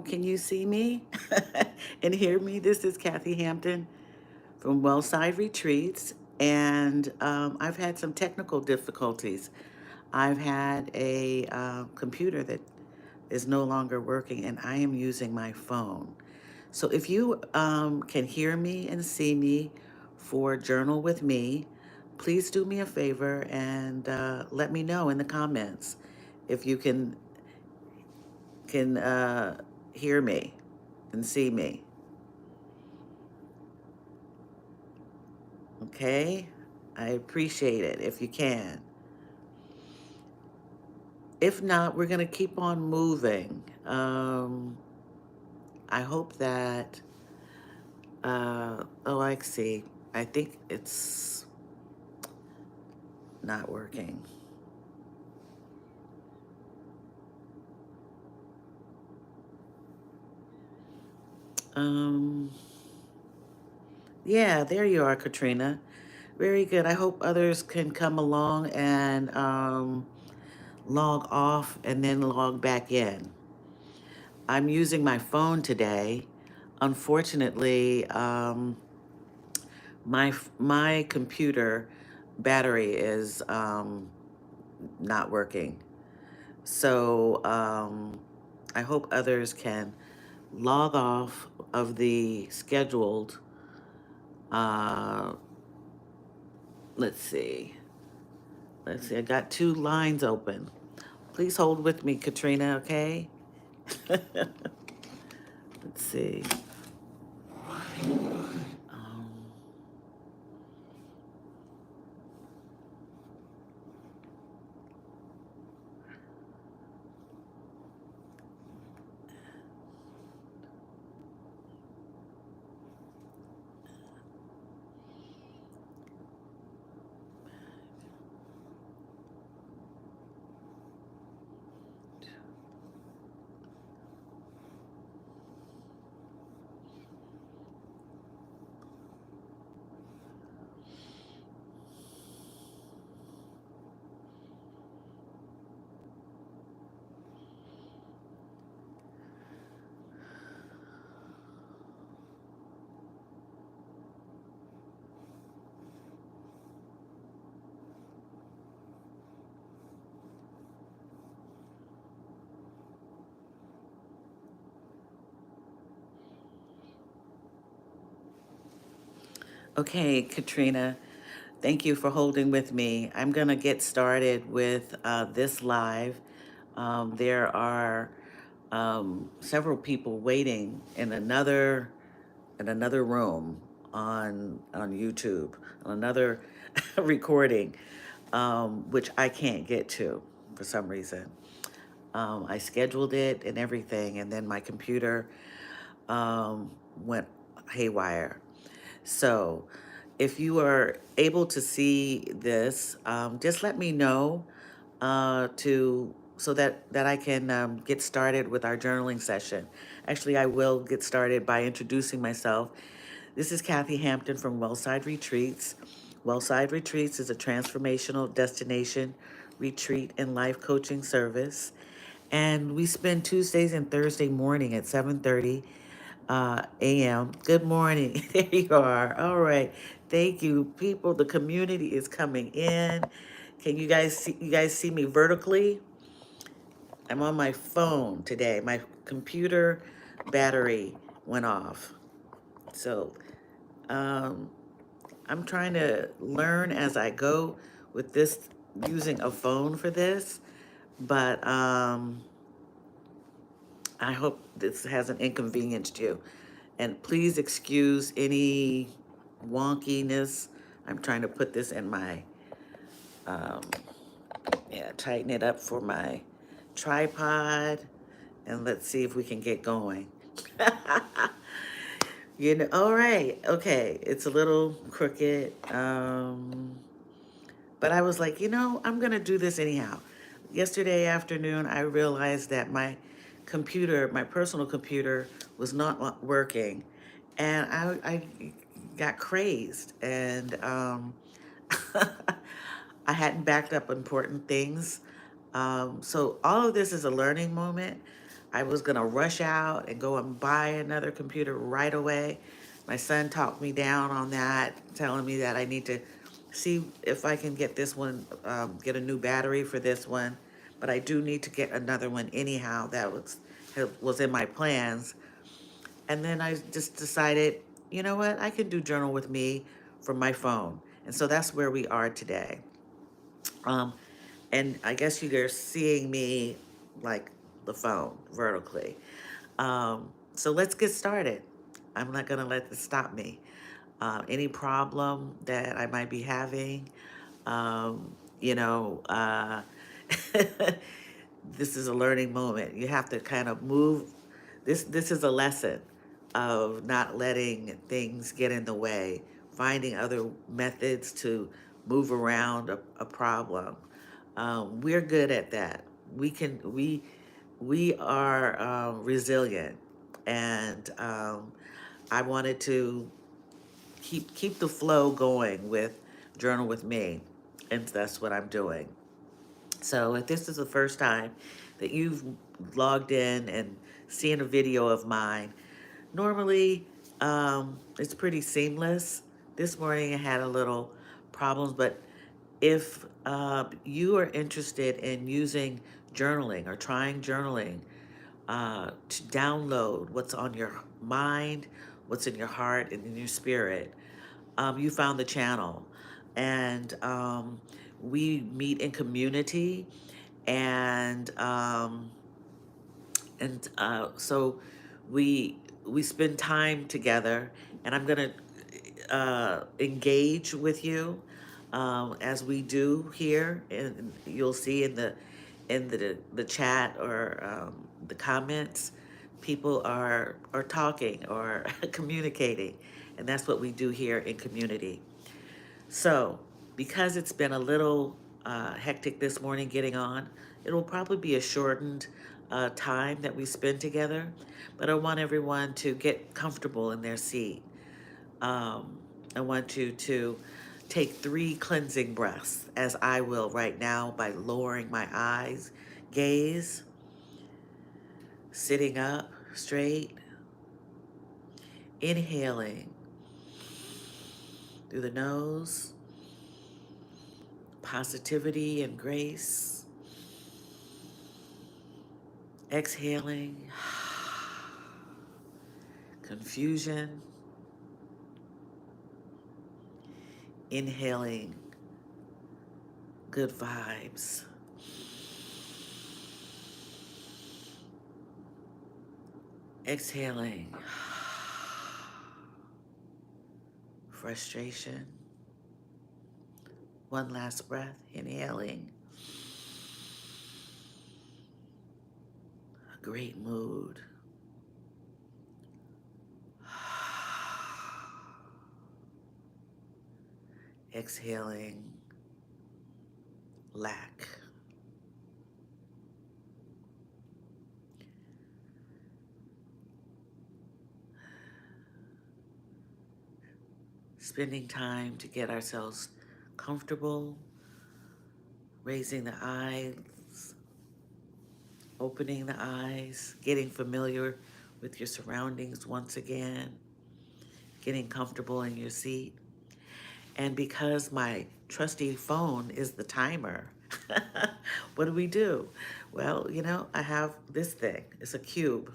can you see me and hear me? This is Kathy Hampton from Wellside Retreats, and I've had some technical difficulties. I've had a computer that is no longer working, and I am using my phone. So if you can hear me and see me for Journal with Me, please do me a favor and let me know in the comments if you can hear me and see me. Okay? I appreciate it if you can. If not, we're going to keep on moving. I hope that, oh, I see. I think it's not working. Um, yeah, there you are, Katrina. Very good. I hope others can come along and log off and then log back in. I'm using my phone today. Unfortunately, my computer battery is not working. So I hope others can log off of the scheduled. Uh, let's see. Let's see. I got two lines open. Please hold with me, Katrina. Okay. Let's see. Um, okay, Katrina. Thank you for holding with me. I'm going to get started with this live. There are several people waiting in another room on YouTube, on another recording, which I can't get to for some reason. I scheduled it and everything, and then my computer went haywire. So, if you are able to see this, just let me know to so that I can get started with our journaling session. Actually, I will get started by introducing myself. This is Kathy Hampton from Wellside Retreats. Wellside Retreats is a transformational destination retreat and life coaching service. And we spend Tuesdays and Thursday morning at 7:30 a.m. Good morning. There you are. All right. Thank you, people. The community is coming in. Can you guys see? You guys see me vertically? I'm on my phone today. My computer battery went off, so um, I'm trying to learn as I go with this using a phone for this, but I hope this hasn't inconvenienced you. And please excuse any wonkiness. I'm trying to put this in my, um, yeah, tighten it up for my tripod. And let's see if we can get going. All right. Okay. It's a little crooked. But I was like, I'm going to do this anyhow. Yesterday afternoon, I realized that my computer, my personal computer, was not working. And I got crazed. And I hadn't backed up important things. So all of this is a learning moment. I was gonna rush out and go and buy another computer right away. My son talked me down on that, telling me that I need to see if I can get this one, get a new battery for this one. But I do need to get another one anyhow. That was in my plans. And then I just decided, you know what, I can do Journal with Me from my phone. And so that's where we are today. Um, and I guess you're seeing me like the phone vertically. So let's get started. I'm not going to let this stop me. Any problem that I might be having, you know, this is a learning moment. You have to kind of move. This is a lesson of not letting things get in the way, finding other methods to move around a problem. We're good at that. We are resilient, and I wanted to keep the flow going with Journal with Me, and that's what I'm doing. So if this is the first time that you've logged in and seen a video of mine, normally it's pretty seamless. This morning I had a little problems, but if you are interested in using journaling or trying journaling to download what's on your mind, what's in your heart, and in your spirit, you found the channel. And we meet in community, and so we spend time together, and I'm gonna engage with you as we do here, and you'll see in the chat or the comments, people are talking or communicating, and that's what we do here in community. So, because it's been a little hectic this morning getting on, it'll probably be a shortened time that we spend together, but I want everyone to get comfortable in their seat. Um, I want you to take 3 cleansing breaths, as I will right now, by lowering my eyes, gaze, sitting up straight, inhaling through the nose, positivity and grace, exhaling, confusion, inhaling, good vibes, exhaling, frustration. One last breath, inhaling, a great mood. Exhaling, lack. Spending time to get ourselves comfortable, raising the eyes, opening the eyes, getting familiar with your surroundings once again, getting comfortable in your seat. And because my trusty phone is the timer, what do? Well, I have this thing. It's a cube,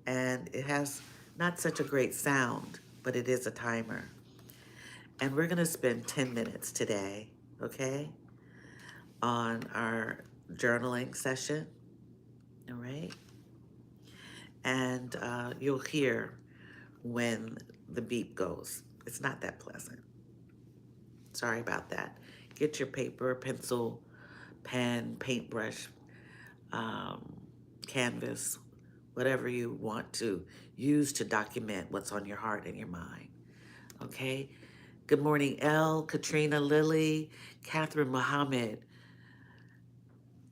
and it has not such a great sound, but it is a timer. And we're going to spend 10 minutes today, okay, on our journaling session, all right? And you'll hear when the beep goes. It's not that pleasant. Sorry about that. Get your paper, pencil, pen, paintbrush, um, canvas, whatever you want to use to document what's on your heart and your mind. Okay? Good morning, Elle, Katrina, Lily, Catherine Muhammad,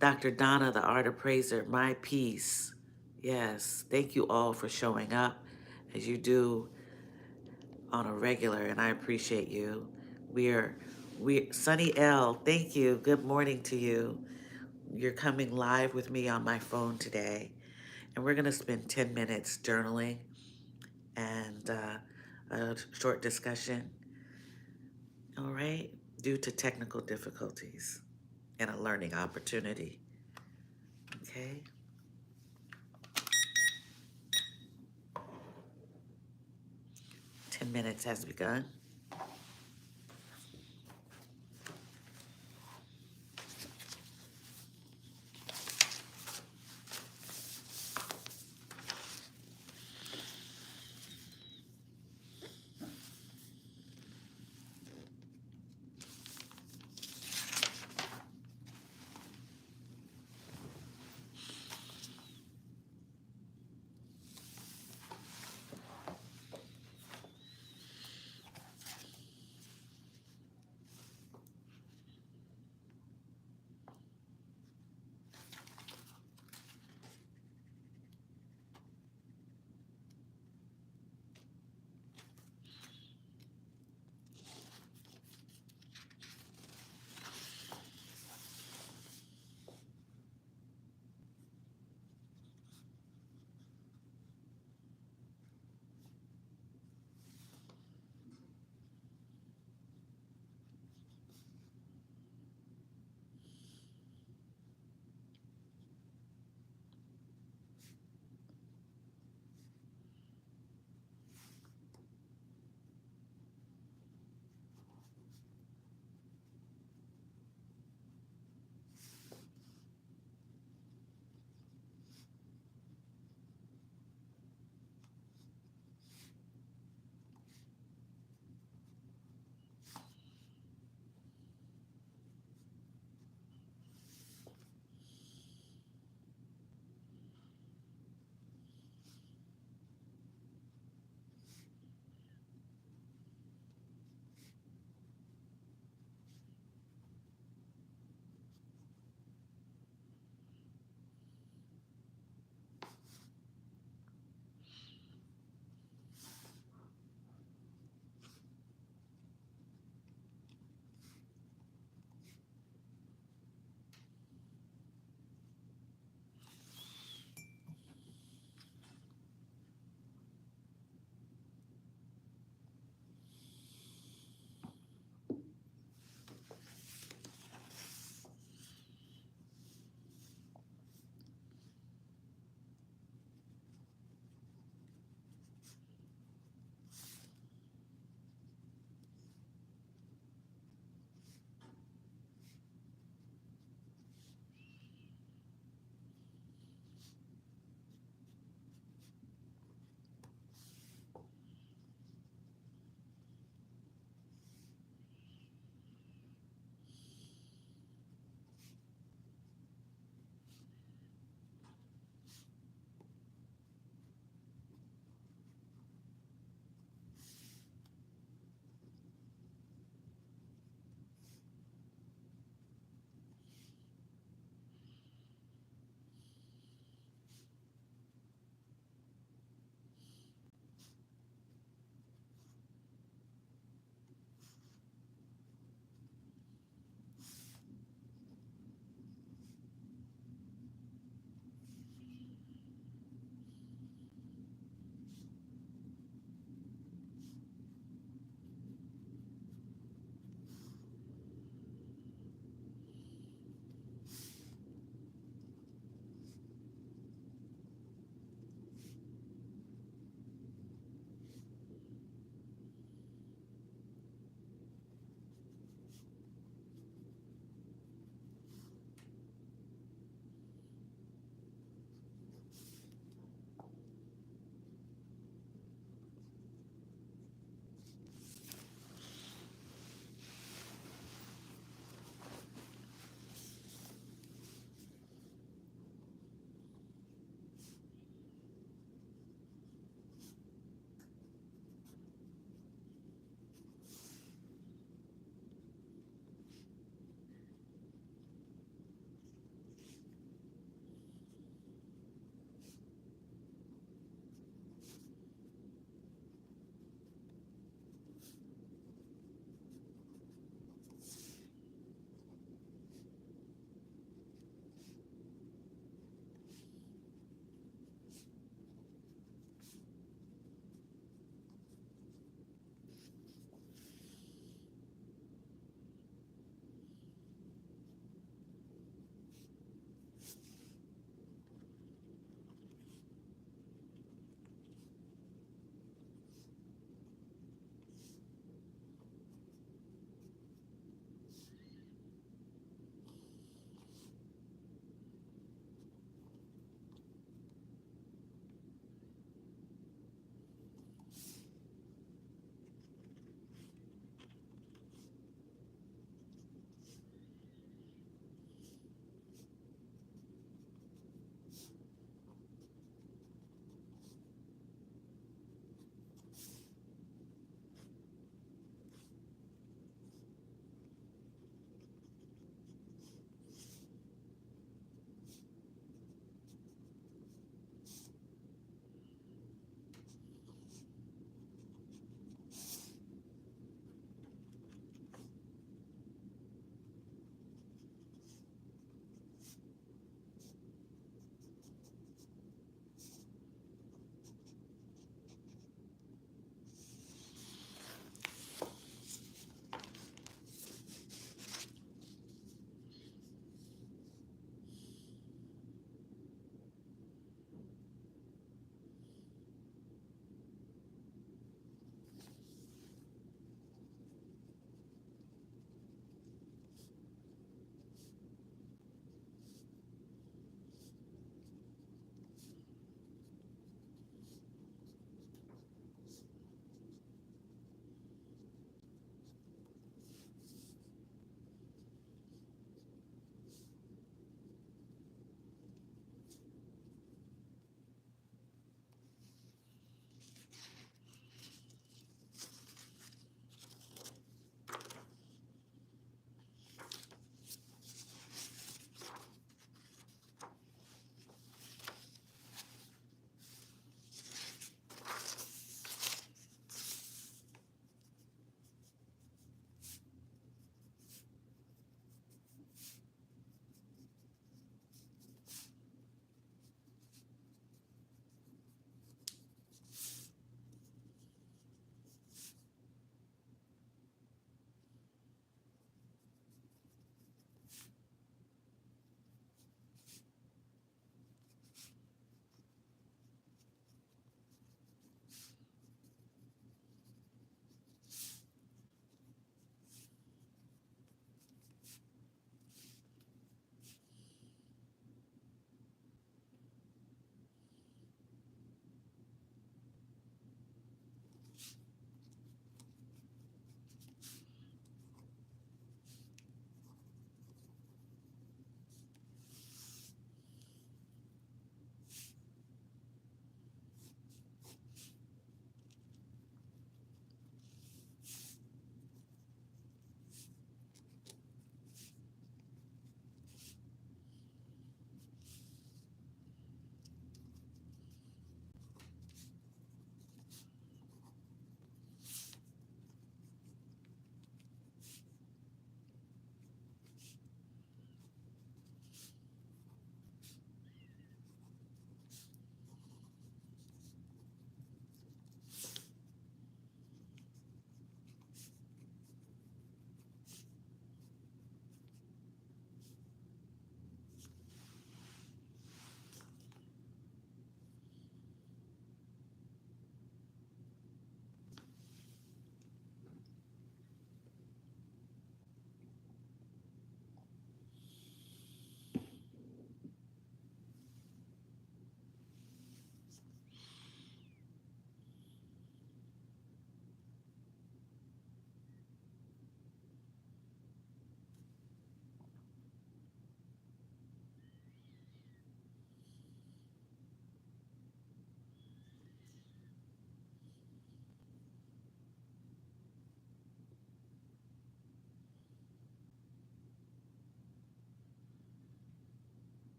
Dr. Donna, the art appraiser, my peace. Yes, thank you all for showing up as you do on a regular, and I appreciate you. We Sunny L, thank you. Good morning to you. You're coming live with me on my phone today. And we're going to spend 10 minutes journaling and a short discussion, all right, due to technical difficulties and a learning opportunity. Okay. 10 minutes has begun.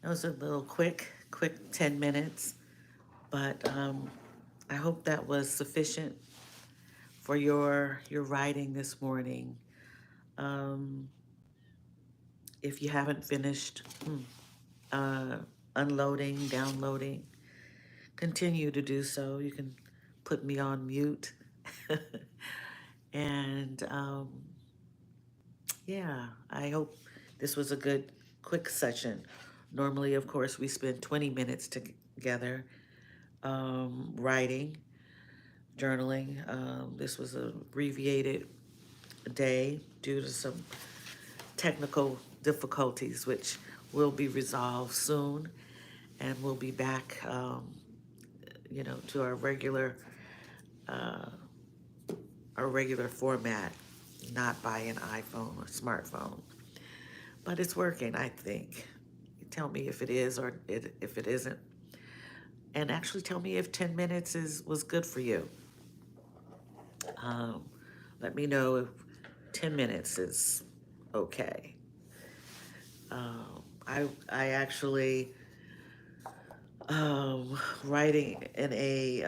That was a little quick 10 minutes, but I hope that was sufficient for your writing this morning. Um, if you haven't finished uh, unloading, downloading, continue to do so. You can put me on mute. And yeah, I hope this was a good, quick session. Normally, of course, we spend 20 minutes together writing, journaling. This was a abbreviated day due to some technical difficulties, which will be resolved soon, and we'll be back, to uh, our regular format, not by an iPhone or smartphone. But it's working, I think. Tell me if it is or if it isn't, and actually tell me if 10 minutes was good for you. Um, Let me know if 10 minutes is okay. I actually writing in a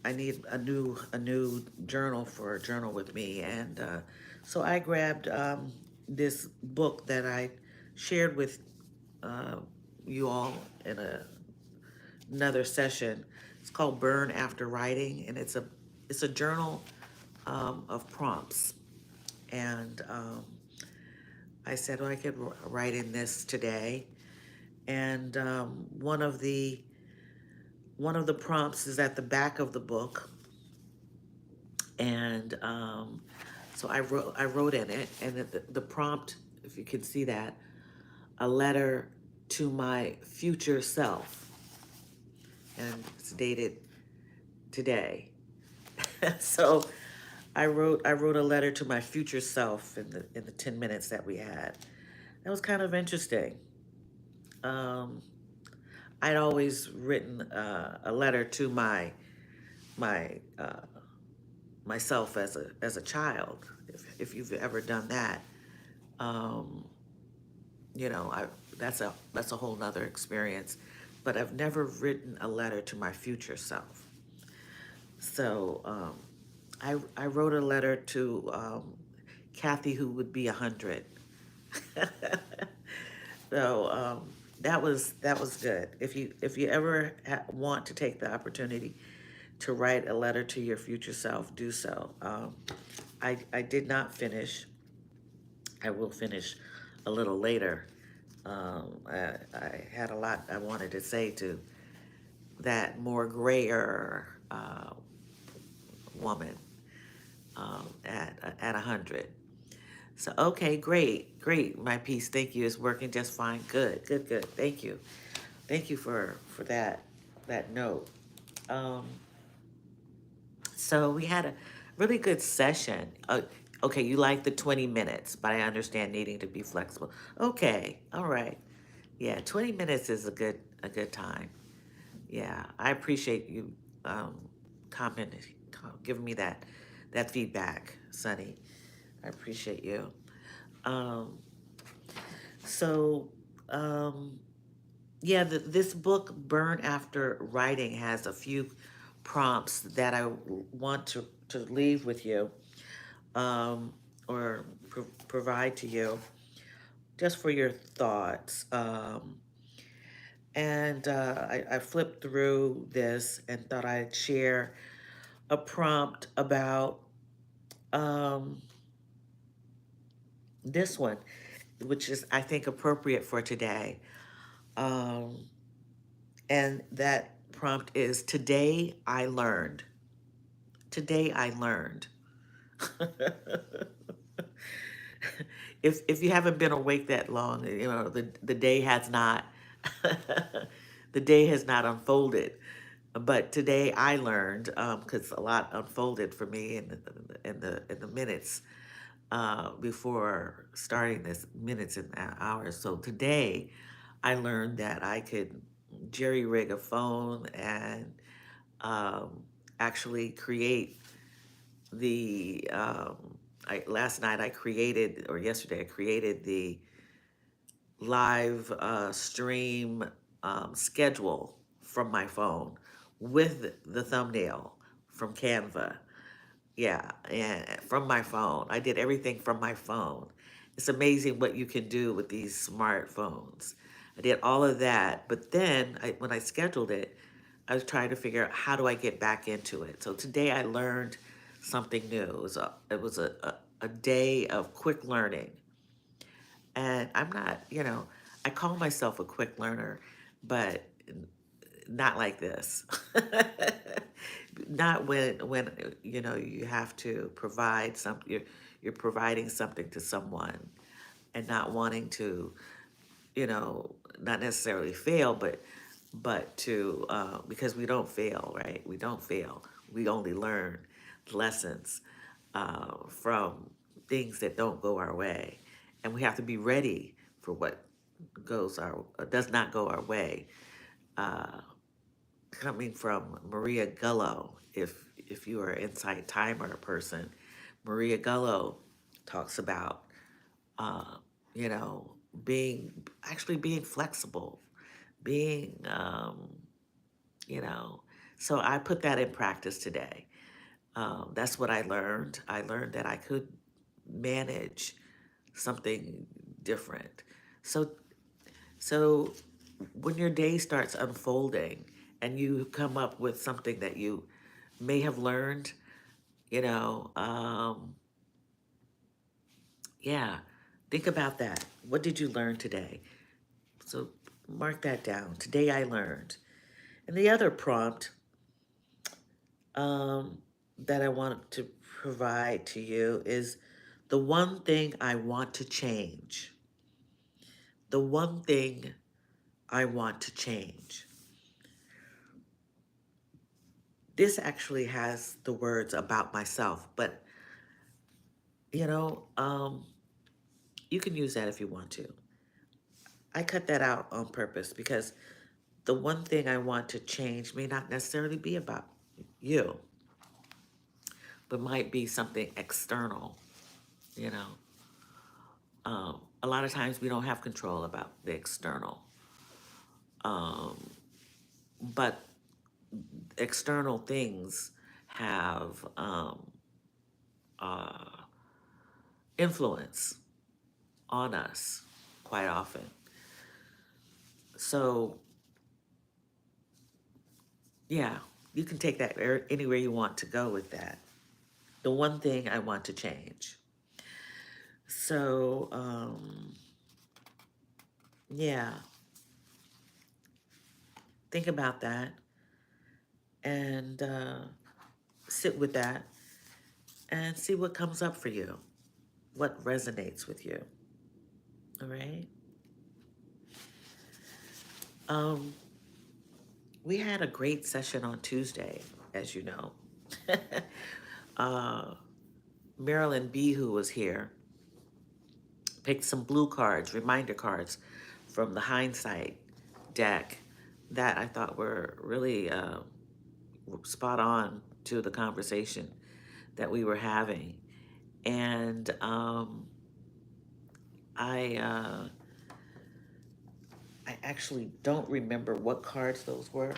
I need a new journal for a journal with me, and so I grabbed this book that I shared with uh, you all in another session. It's called Burn After Writing, and it's a journal of prompts. And I said, well, I could write in this today. And one of the prompts is at the back of the book, and so I wrote in it, and the prompt, if you can see that, a letter to my future self, and it's dated today. So I wrote a letter to my future self in the 10 minutes that we had. That was kind of interesting. Um, I'd always written a letter to my myself as a child. If you've ever done that, um, I that's a whole nother experience. But I've never written a letter to my future self. So I wrote a letter to Kathy, who would be 100. So that was good. If you ever want to take the opportunity to write a letter to your future self, do so. I did not finish. I will finish a little later. I had a lot I wanted to say to that more grayer woman at 100. So okay, great. My piece, thank you, is working just fine. Good. Thank you for that note. Um, so we had a really good session. Okay, you like the 20 minutes, but I understand needing to be flexible. Okay, all right. Yeah, 20 minutes is a good time. Yeah, I appreciate you um, commenting, giving me that feedback, Sunny. I appreciate you. Um, so, um, yeah, this book, Burn After Writing, has a few prompts that I want to leave with you, um, or provide to you just for your thoughts. And I flipped through this and thought I'd share a prompt about um, this one, which is, I think, appropriate for today. Um, and that prompt is Today I Learned. Today I learned. If you haven't been awake that long, the day has not the day has not unfolded. But today I learned, because a lot unfolded for me in the minutes before starting this, minutes and hours. So today I learned that I could jerry rig a phone and um, actually create the last night I created, or yesterday I created live stream schedule from my phone with the thumbnail from Canva. Yeah, and from my phone. I did everything from my phone. It's amazing what you can do with these smartphones. I did all of that, but then when I scheduled it, I was trying to figure out how do I get back into it. So today I learned something new. It was a day of quick learning. And I'm not, I call myself a quick learner, but not like this. Not when you have to provide something. You're providing something to someone and not wanting to, not necessarily fail, but to because we don't fail, right? We don't fail. We only learn lessons from things that don't go our way, and we have to be ready for what does not go our way. Uh, Coming from Maria Gullo, if you are an Insight Timer person, Maria Gullo talks about uh, you know being being flexible, being you know. So I put that in practice today. That's what I learned. I learned that I could manage something different. So so when your day starts unfolding and you come up with something that you may have learned, you know, yeah, think about that. What did you learn today? So mark that down. Today I learned. And the other prompt um, that I want to provide to you is the one thing I want to change. The one thing I want to change. This actually has the words about myself, but you know, you can use that if you want to. I cut that out on purpose because the one thing I want to change may not necessarily be about you, but might be something external, you know. A lot of times we don't have control about the external, um, but external things have uh, influence on us quite often. So, yeah, you can take that anywhere you want to go with that. The one thing I want to change. So, yeah, think about that and sit with that and see what comes up for you, what resonates with you. All right. Um, we had a great session on Tuesday, as you know. uh, Marilyn B, who was here, picked some blue cards, reminder cards from the hindsight deck that I thought were really spot on to the conversation that we were having. And I uh, I actually don't remember what cards those were.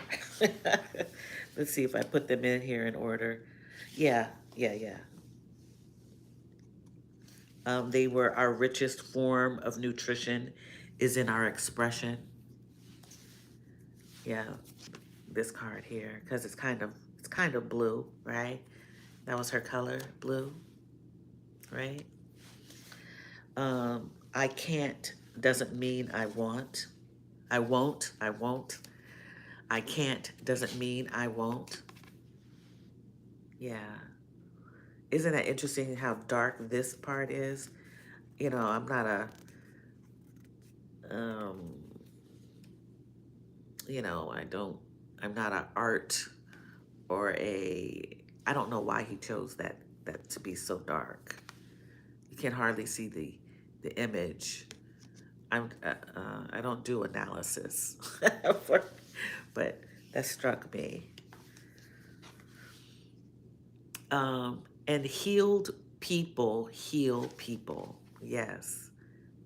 Let's see if I put them in here in order. Yeah, yeah. They were our richest form of nutrition is in our expression. Yeah, this card here because it's kind of blue, right? That was her color, blue, right? I can't doesn't mean I want. I won't. I won't. I can't doesn't mean I won't. Yeah. Isn't that interesting how dark this part is? I'm not um, I don't, I'm not a art or I don't know why he chose that to be so dark. You can hardly see the image. I don't do analysis, for, but that struck me. And healed people heal people. Yes,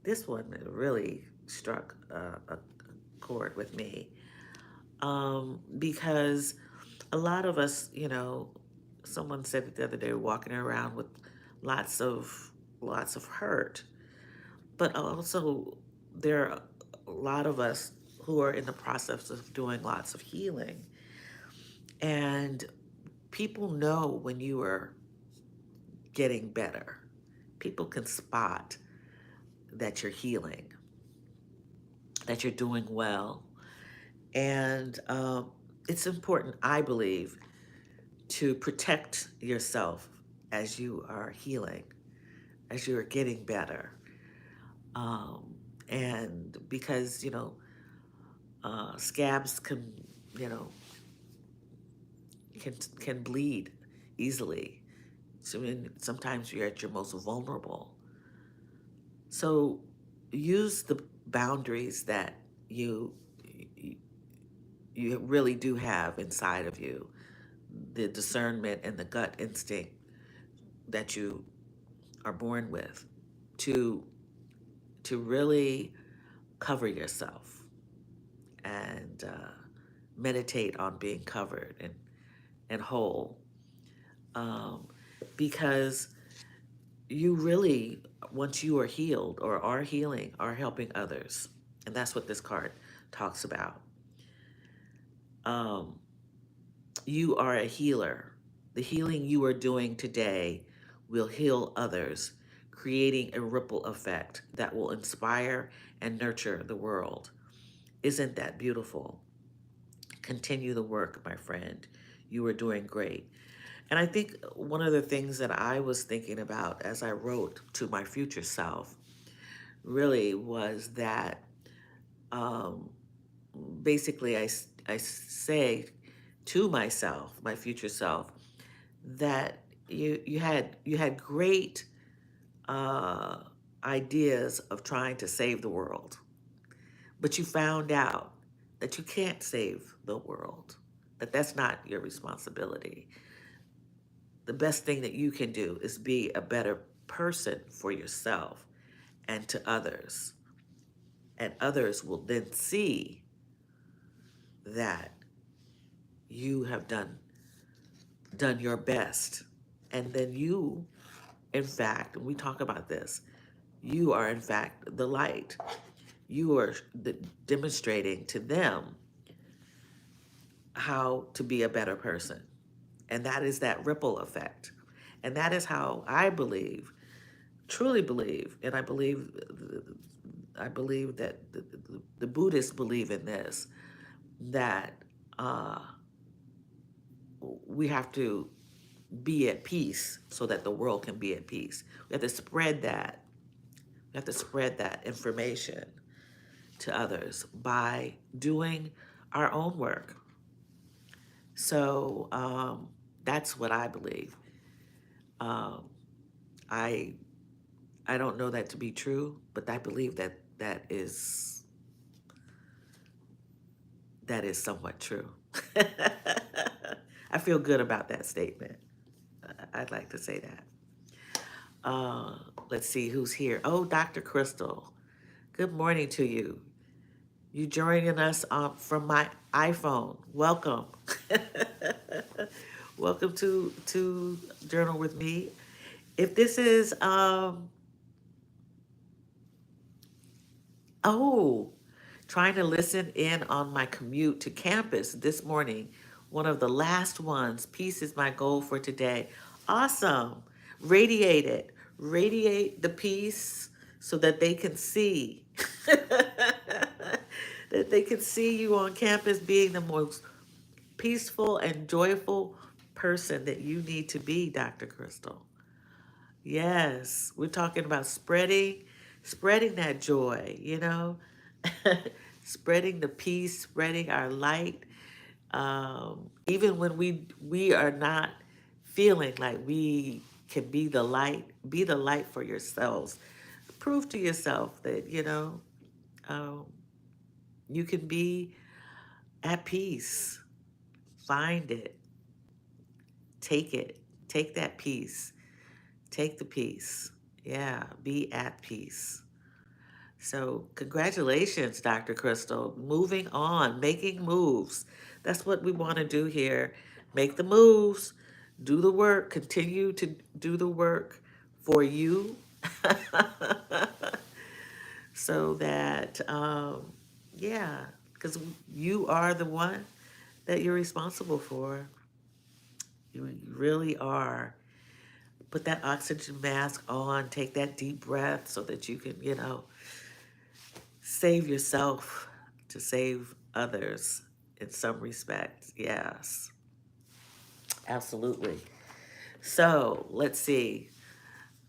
this one really. struck a chord with me, because a lot of us, someone said it the other day, walking around with lots of lots of hurt, but also there are a lot of us who are in the process of doing lots of healing, and people know when you are getting better. People can spot that you're healing, that you're doing well. And it's important, I believe, to protect yourself as you are healing, as you are getting better. Um, and because, scabs can, you know, can bleed easily. So sometimes you're at your most vulnerable. So use the boundaries that you you really do have inside of you, the discernment and the gut instinct that you are born with, to really cover yourself and meditate on being covered and whole, um, because you really, once you are healed or are healing, are helping others, and that's what this card talks about. um, you are a healer. The healing you are doing today will heal others, creating a ripple effect that will inspire and nurture the world. Isn't that beautiful? Continue the work, my friend. You are doing great. And I think one of the things that I was thinking about as I wrote to my future self really was that, um, basically, I say to myself, my future self, that you had great uh, ideas of trying to save the world, but you found out that you can't save the world, that that's not your responsibility. The best thing that you can do is be a better person for yourself and to others, and others will then see that you have done your best, and then you, in fact, and we talk about this, you are in fact the light. You are demonstrating to them how to be a better person. And that is that ripple effect. And that is how I believe, truly believe, and I believe that the Buddhists believe in this, that uh, we have to be at peace so that the world can be at peace. We have to spread that. We have to spread that information to others by doing our own work. So that's what I believe. Um, I I don't know that to be true, but I believe that that is somewhat true. I feel good about that statement. I'd like to say that. Uh, let's see who's here. Oh, Dr. Crystal. Good morning to you. You joining us from my iPhone. Welcome. Welcome to Journal with Me. If this is oh, trying to listen in on my commute to campus this morning, one of the last ones. Peace is my goal for today. Awesome. Radiate it. Radiate the peace so that they can see. That they can see you on campus being the most peaceful and joyful person that you need to be, Dr. Crystal. Yes, we're talking about spreading that joy, spreading the peace, spreading our light. Even when we are not feeling like we can be the light for yourselves. Prove to yourself that, um, you can be at peace. Find it, take it, take that peace, take the peace. Yeah, be at peace. So, congratulations, Dr. Crystal. Moving on, making moves. That's what we want to do here. Make the moves, do the work, continue to do the work for you so that, yeah, because you are the one that you're responsible for. You really are. Put that oxygen mask on, take that deep breath so that you can, save yourself to save others in some respects. Yes, absolutely. So let's see.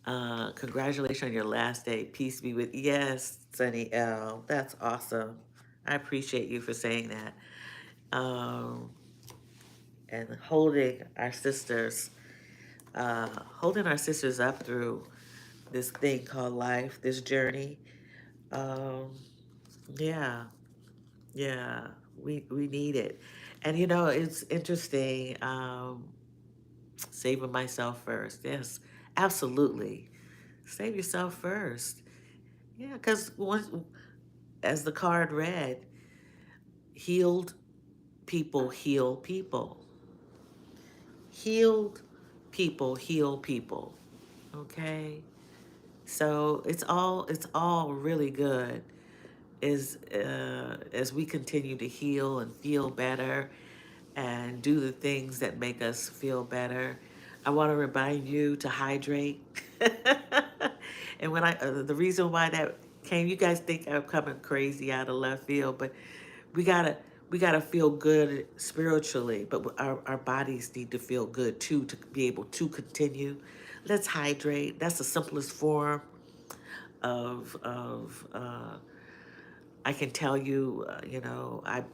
Congratulations on your last day. Peace be with. Yes, Sunny L. That's awesome. I appreciate you for saying that. Um, and holding our sisters up through this thing called life, this journey. Um, yeah, yeah, we need it. And it's interesting, saving myself first. Yes, absolutely. Save yourself first. Yeah, because once, as the card read, healed people heal people. Healed people heal people. Okay? So it's all really good is as we continue to heal and feel better and do the things that make us feel better. I want to remind you to hydrate. And the reason why that came, you guys think I'm coming crazy out of left field, but we gotta we gotta feel good spiritually, but our bodies need to feel good too to be able to continue. Let's hydrate. That's the simplest form of I can tell you,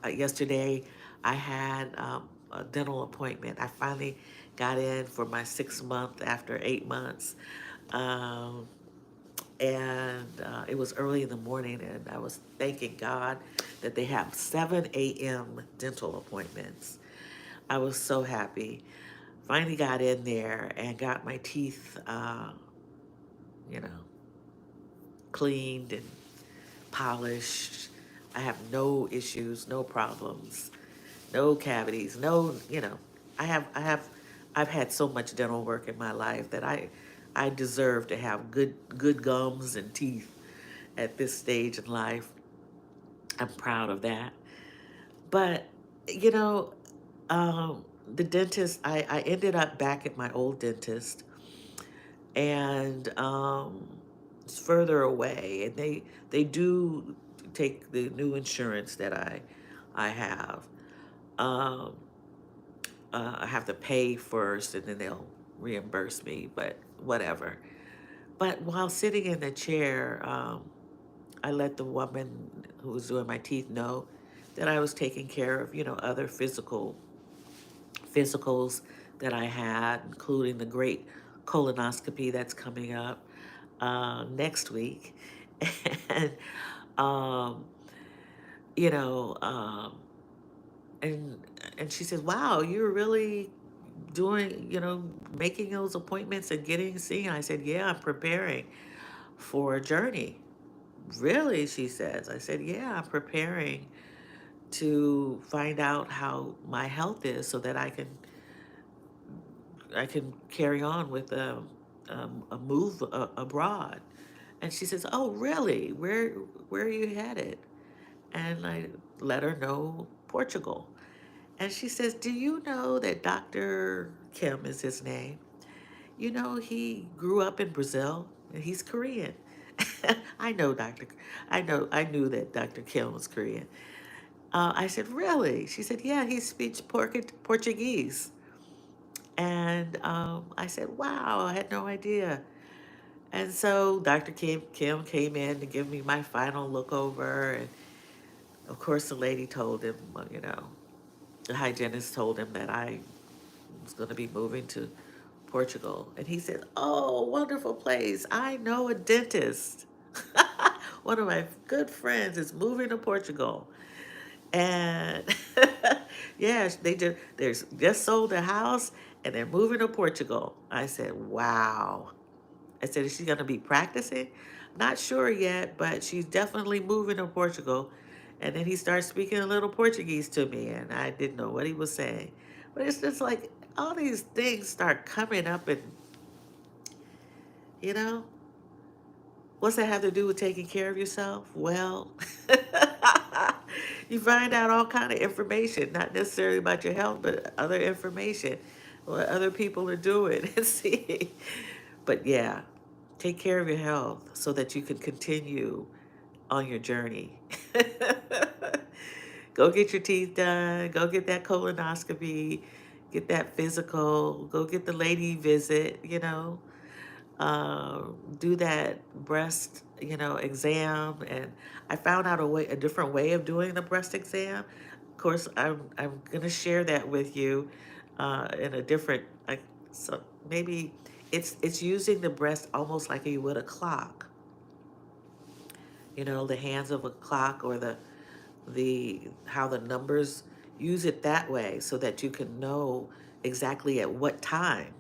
yesterday I had a dental appointment. I finally got in for my 6th month after 8 months. Um, and it was early in the morning, and I was thanking God that they have 7 a.m. dental appointments. I was so happy. Finally got in there and got my teeth, you know, cleaned and polished. I have no issues, no problems, no cavities, no, I've had so much dental work in my life that I deserve to have good gums and teeth at this stage in life. I'm proud of that. But, you know, the dentist, I ended up back at my old dentist, and it's further away, and they do take the new insurance that I have. Um, I have to pay first, and then they'll reimburse me, but whatever. But while sitting in the chair, I let the woman who was doing my teeth know that I was taking care of, other physicals that I had, including the great colonoscopy that's coming up next week. And, um, you know, um, and and she says, "Wow, you're really doing, making those appointments and getting seen." I said, "Yeah, I'm preparing for a journey." "Really?" she says. I said, "Yeah, I'm preparing to find out how my health is so that I can carry on with a move abroad." And she says, "Oh, really? Where are you headed?" And I let her know Portugal. And she says, "Do you know that Dr. Kim is his name? He grew up in Brazil and he's Korean." I know Dr. I knew that Dr. Kim was Korean. I said, "Really?" She said, "Yeah, he speaks Portuguese." And I said, "Wow, I had no idea." And so Dr. Kim came in to give me my final look over. And of course, the lady told him, the hygienist told him that I was going to be moving to Portugal. And he said, "Oh, wonderful place. I know a dentist." One of my good friends is moving to Portugal. And yes, they just sold a house and they're moving to Portugal. I said, "Wow." I said, "Is she going to be practicing?" Not sure yet, but she's definitely moving to Portugal. And then he started speaking a little Portuguese to me, and I didn't know what he was saying. But it's just like all these things start coming up, and you know, what's that have to do with taking care of yourself? Well, you find out all kind of information, not necessarily about your health, but other information, what other people are doing, and see. But yeah, take care of your health so that you can continue on your journey. Go get your teeth done. Go get that colonoscopy. Get that physical. Go get the lady visit. Do that breast, exam. And I found out a different way of doing the breast exam. Of course, I'm gonna share that with you in a different, like, so maybe it's using the breast almost like you would a clock. The hands of a clock, or the how the numbers, use it that way so that you can know exactly at what time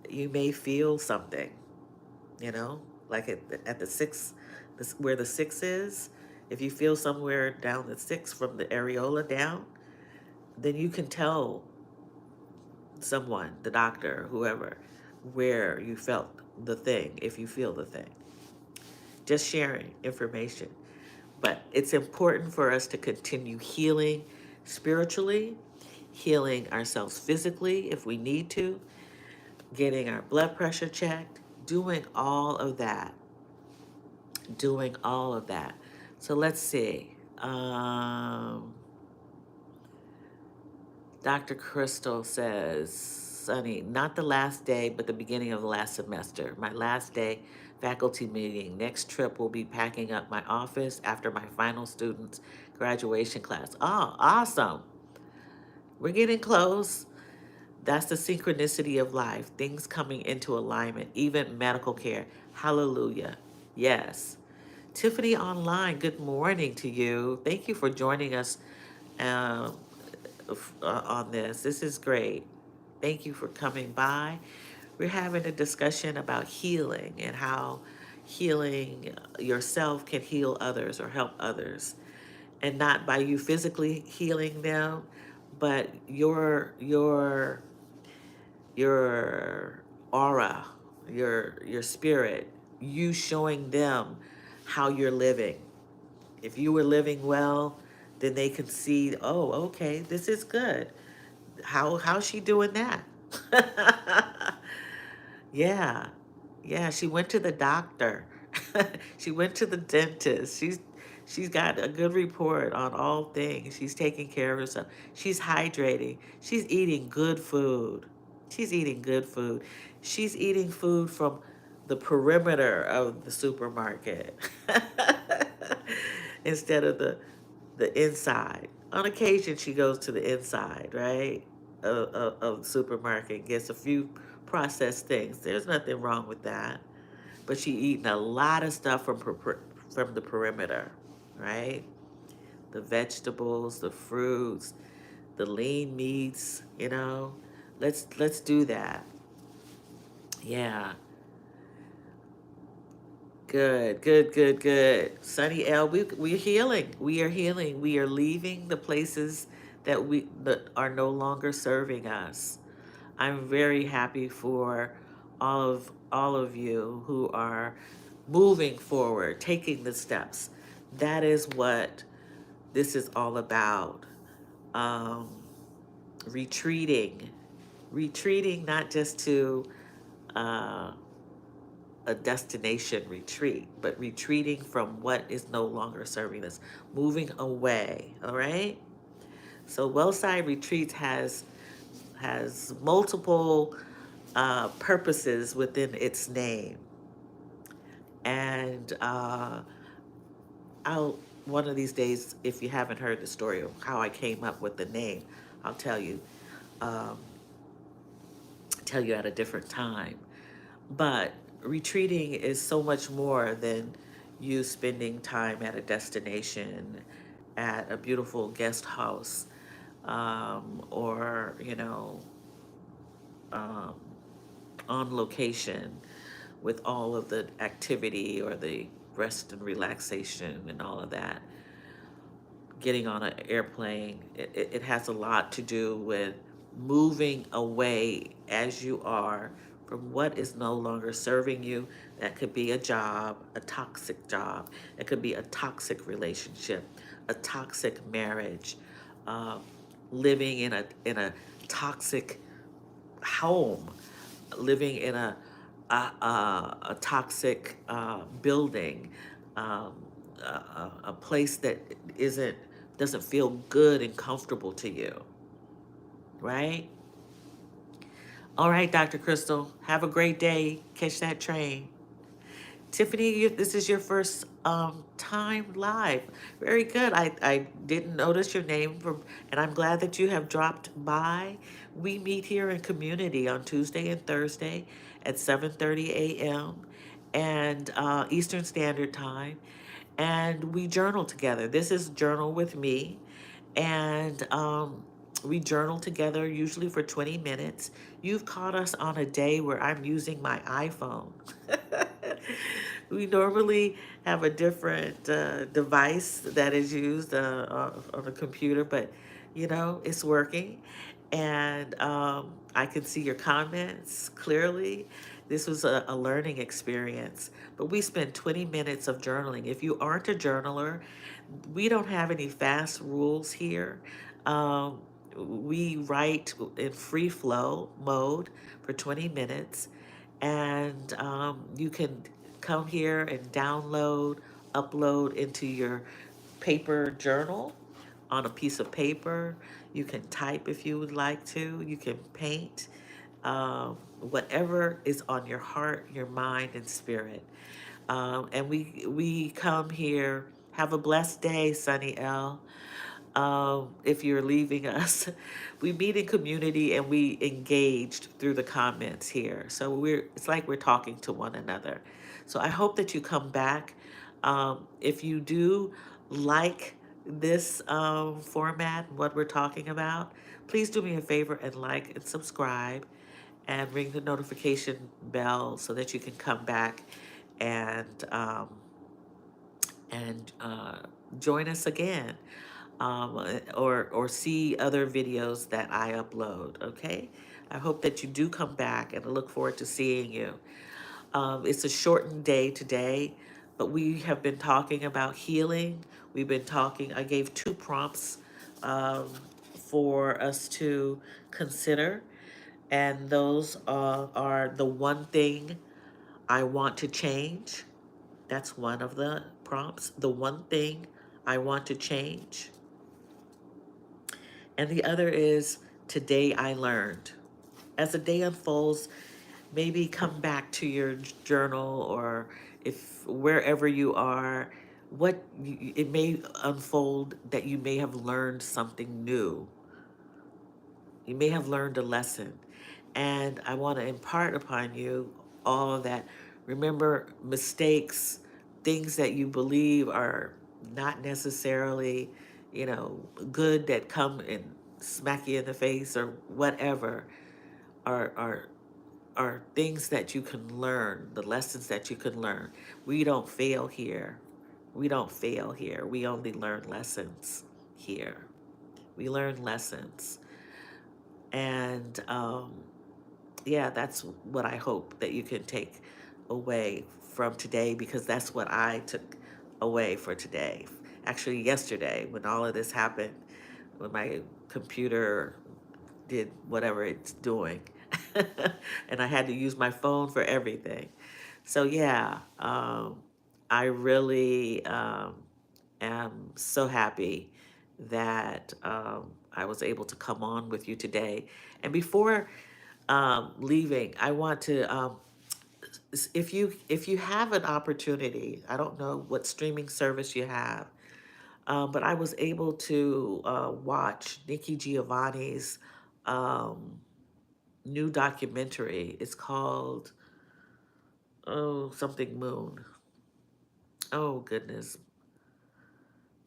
you may feel something, you know, like at the six, where the six is. If you feel somewhere down the six from the areola down, then you can tell someone, the doctor, whoever, where you felt the thing, if you feel the thing. Just sharing information. But it's important for us to continue healing spiritually, healing ourselves physically if we need to, getting our blood pressure checked, doing all of that, doing all of that. So let's see. Dr. Crystal says, Sunny, not the last day, but the beginning of the last semester. My last day faculty meeting. Next trip will be packing up my office after my final student's graduation class. Oh, awesome. We're getting close. That's the synchronicity of life, things coming into alignment, even medical care. Hallelujah. Yes. Tiffany Online, good morning to you. Thank you for joining us um, on this. This is great. Thank you for coming by. We're having a discussion about healing and how healing yourself can heal others or help others. And not by you physically healing them, but your aura, your spirit, you showing them how you're living. If you were living well, then they can see, oh, okay, this is good. How's she doing that? Yeah. Yeah, she went to the doctor. She went to the dentist. She's got a good report on all things. She's taking care of herself. She's hydrating. She's eating good food. She's eating good food. She's eating food from the perimeter of the supermarket instead of the inside. On occasion, she goes to the inside, right, of the supermarket and gets a few processed things. There's nothing wrong with that. But she eating a lot of stuff from the perimeter, right? The vegetables, the fruits, the lean meats, Let's do that. Yeah. Good, good, good, good. Sunny L, we're healing. We are healing. We are leaving the places that are no longer serving us. I'm very happy for all of you who are moving forward, taking the steps. That is what this is all about. Um, retreating, retreating not just to uh, a destination retreat, but retreating from what is no longer serving us, moving away. All right. So Wellside Retreats has multiple purposes within its name, and I'll one of these days, if you haven't heard the story of how I came up with the name, I'll um, tell you at a different time. But retreating is so much more than you spending time at a destination, at a beautiful guest house, or um, on location. with all of the activity or the rest and relaxation and all of that, getting on an airplane, it has a lot to do with moving away as you are from what is no longer serving you. That could be a job, a toxic job. It could be a toxic relationship, a toxic marriage, uh, living in a toxic home, living in a toxic building, um, a place that isn't doesn't feel good and comfortable to you, right? All right, Dr. Crystal, have a great day. Catch that train. Tiffany, this is your first time live. Very good. I didn't notice your name, and I'm glad that you have dropped by. We meet here in community on Tuesday and Thursday at 7:30 a.m. and Eastern Standard Time, and we journal together. This is Journal with Me, and we journal together usually for 20 minutes. You've caught us on a day where I'm using my iPhone. We normally have a different device that is used on a computer, but it's working. And I can see your comments clearly. This was a learning experience, but we spent 20 minutes of journaling. If you aren't a journaler, we don't have any fast rules here. Um, we write in free flow mode for 20 minutes, and you can come here and download, upload into your paper journal on a piece of paper. You can type if you would like to. You can paint. Whatever is on your heart, your mind, and spirit. And we come here. Have a blessed day, Sunny L. If you're leaving us, we meet in community and we engaged through the comments here. So it's like we're talking to one another. So I hope that you come back. If you do like this format, what we're talking about, please do me a favor and like and subscribe and ring the notification bell so that you can come back and um, and join us again, or see other videos that I upload. Okay, I hope that you do come back, and I look forward to seeing you. It's a shortened day today, but we have been talking about healing. We've been talking. I gave 2 prompts um, for us to consider, and those are the one thing I want to change. That's one of the prompts. The one thing I want to change. And the other is today I learned. As the day unfolds, maybe come back to your journal, or if wherever you are, it may unfold that you may have learned something new. You may have learned a lesson. And I want to impart upon you all of that. Remember, mistakes, things that you believe are not necessarily, good, that come and smack you in the face or whatever, are are things that you can learn, the lessons that you can learn. We don't fail here. We don't fail here. We only learn lessons here. We learn lessons. And yeah, that's what I hope that you can take away from today, because that's what I took away for today. Actually, yesterday, when all of this happened, when my computer did whatever it's doing, and I had to use my phone for everything. So, yeah, I really am so happy that I was able to come on with you today. And before leaving, I want to, if you have an opportunity, I don't know what streaming service you have, but I was able to watch Nikki Giovanni's um, new documentary. It's called something Moon. Oh goodness,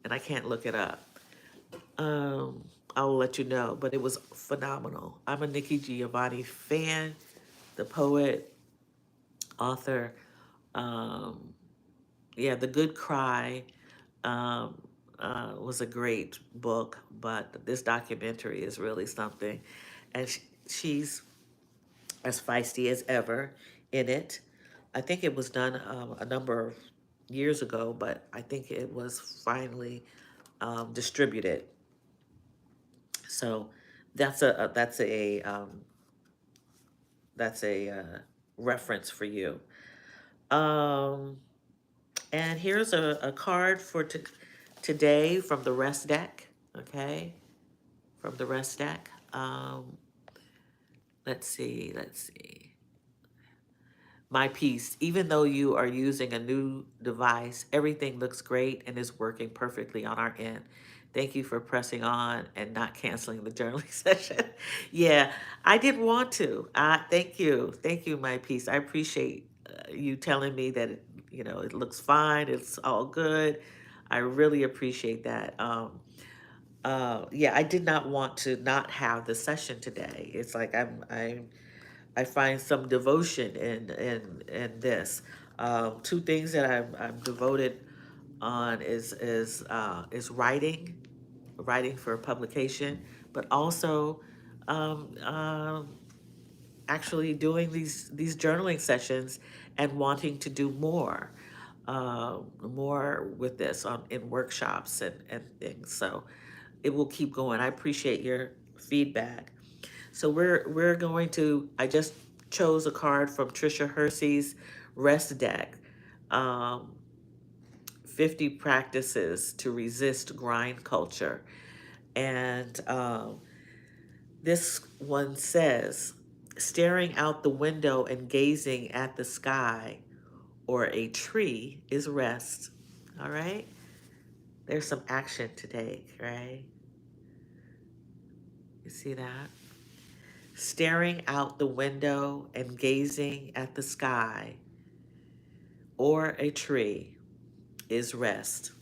and I can't look it up. Um, I will let you know, but it was phenomenal. I'm a Nikki Giovanni fan, the poet, author. Um, yeah, The Good Cry um, was a great book, but this documentary is really something. And she's as feisty as ever in it. I think it was done a number of years ago, but I think it was finally distributed. So that's a reference for you. Um, and here's a card for today from the rest deck. Okay, from the rest deck. Let's see. My piece, even though you are using a new device, everything looks great and is working perfectly on our end. Thank you for pressing on and not canceling the journaling session. Yeah, I didn't want to. Thank you. Thank you, my piece. I appreciate you telling me that it looks fine. It's all good. I really appreciate that. Yeah, I did not want to not have the session today. It's like I find some devotion in this. Two things that I'm devoted on is writing for publication, but also um, um, actually doing these journaling sessions and wanting to do more with this in workshops and things. So it will keep going. I appreciate your feedback. So we're going to. I just chose a card from Trisha Hersey's Rest deck. Um, 50 practices to resist grind culture, and this one says, staring out the window and gazing at the sky or a tree is rest. All right. There's some action to take, right? You see that? Staring out the window and gazing at the sky or a tree is rest.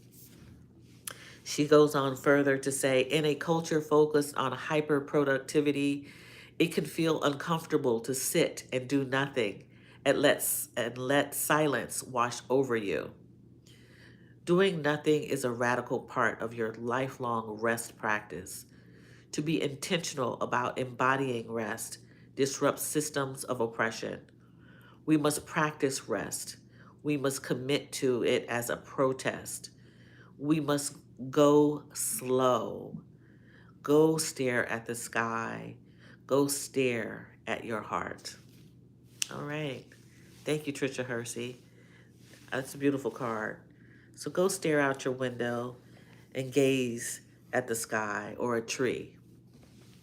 She goes on further to say, in a culture focused on hyper productivity, it can feel uncomfortable to sit and do nothing and let silence wash over you. Doing nothing is a radical part of your lifelong rest practice. To be intentional about embodying rest disrupts systems of oppression. We must practice rest. We must commit to it as a protest. We must go slow. Go stare at the sky. Go stare at your heart. All right. Thank you, Trisha Hersey. That's a beautiful card. So go stare out your window and gaze at the sky or a tree.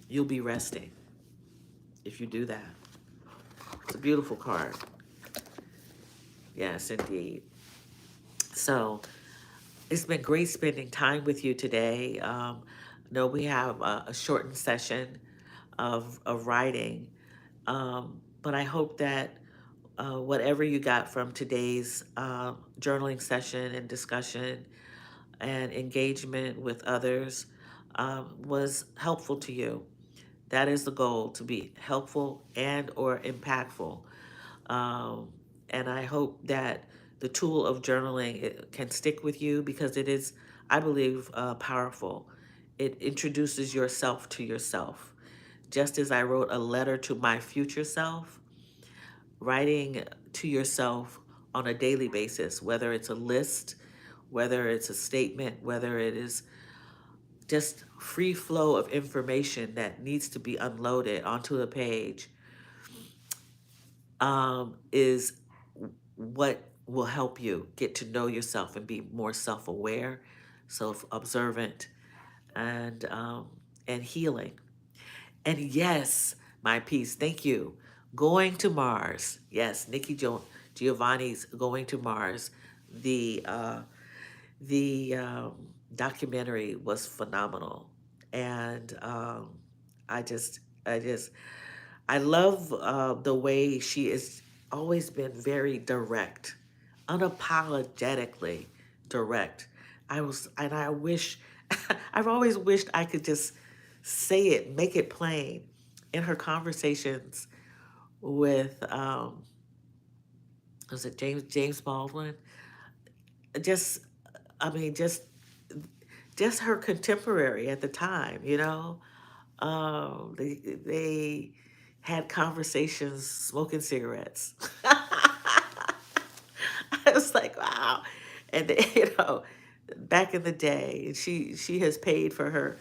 You'll be resting if you do that. It's a beautiful card. Yes, indeed. So it's been great spending time with you today. No, we have a shortened session of writing, but I hope that whatever you got from today's journaling session and discussion and engagement with others was helpful to you. That is the goal, to be helpful and or impactful. Um, and I hope that the tool of journaling can stick with you because it is, I believe, powerful. It introduces yourself to yourself. Just as I wrote a letter to my future self, writing to yourself on a daily basis, whether it's a list, whether it's a statement, whether it is just free flow of information that needs to be unloaded onto the page, is what will help you get to know yourself and be more self-aware, self-observant, and healing. And yes, my piece. Thank you. Going to Mars. Yes, Giovanni's Going to Mars. The documentary was phenomenal, and I just, I just, I love the way she has always been very direct, unapologetically direct. I wish, I've always wished I could just say it, make it plain in her conversations with Was it James Baldwin? Just, I mean, just her contemporary at the time, you know. They had conversations smoking cigarettes. I was like, wow. And back in the day, she has paid for her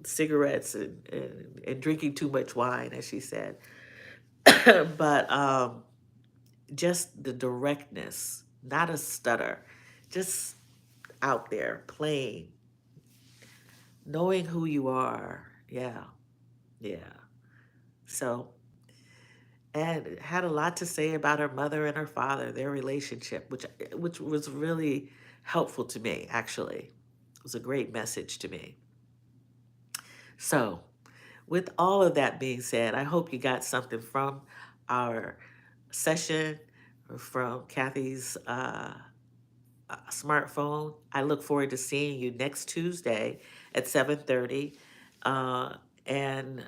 cigarettes and drinking too much wine, as she said. But just the directness, not a stutter, just out there playing, knowing who you are. Yeah, yeah. So, and had a lot to say about her mother and her father, their relationship, which was really helpful to me. Actually, it was a great message to me. So, with all of that being said, I hope you got something from our session, or from Kathy's smartphone. I look forward to seeing you next Tuesday at 7:30. Uh, and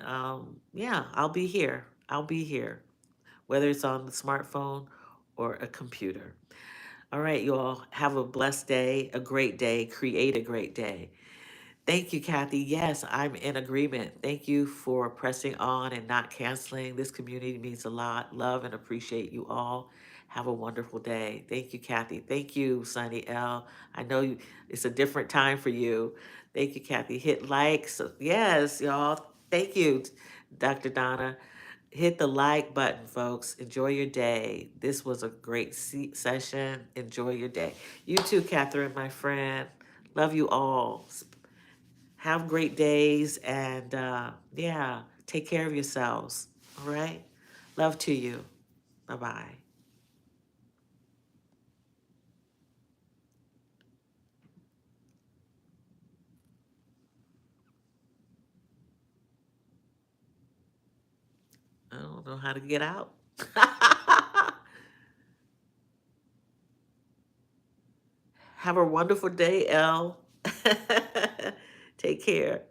yeah, I'll be here. I'll be here, whether it's on the smartphone or a computer. All right, you all have a blessed day, a great day, create a great day. Thank you, Kathy. Yes, I'm in agreement. Thank you for pressing on and not canceling. This community means a lot. Love and appreciate you all. Have a wonderful day. Thank you, Kathy. Thank you, Sunny L. I know it's a different time for you. Thank you, Kathy. Hit likes. Yes, y'all. Thank you, Dr. Donna. Hit the like button, folks. Enjoy your day. This was a great session. Enjoy your day. You too, Catherine, my friend. Love you all. Have great days and yeah, take care of yourselves. All right. Love to you. Bye bye. I don't know how to get out. Have a wonderful day, Elle. Take care.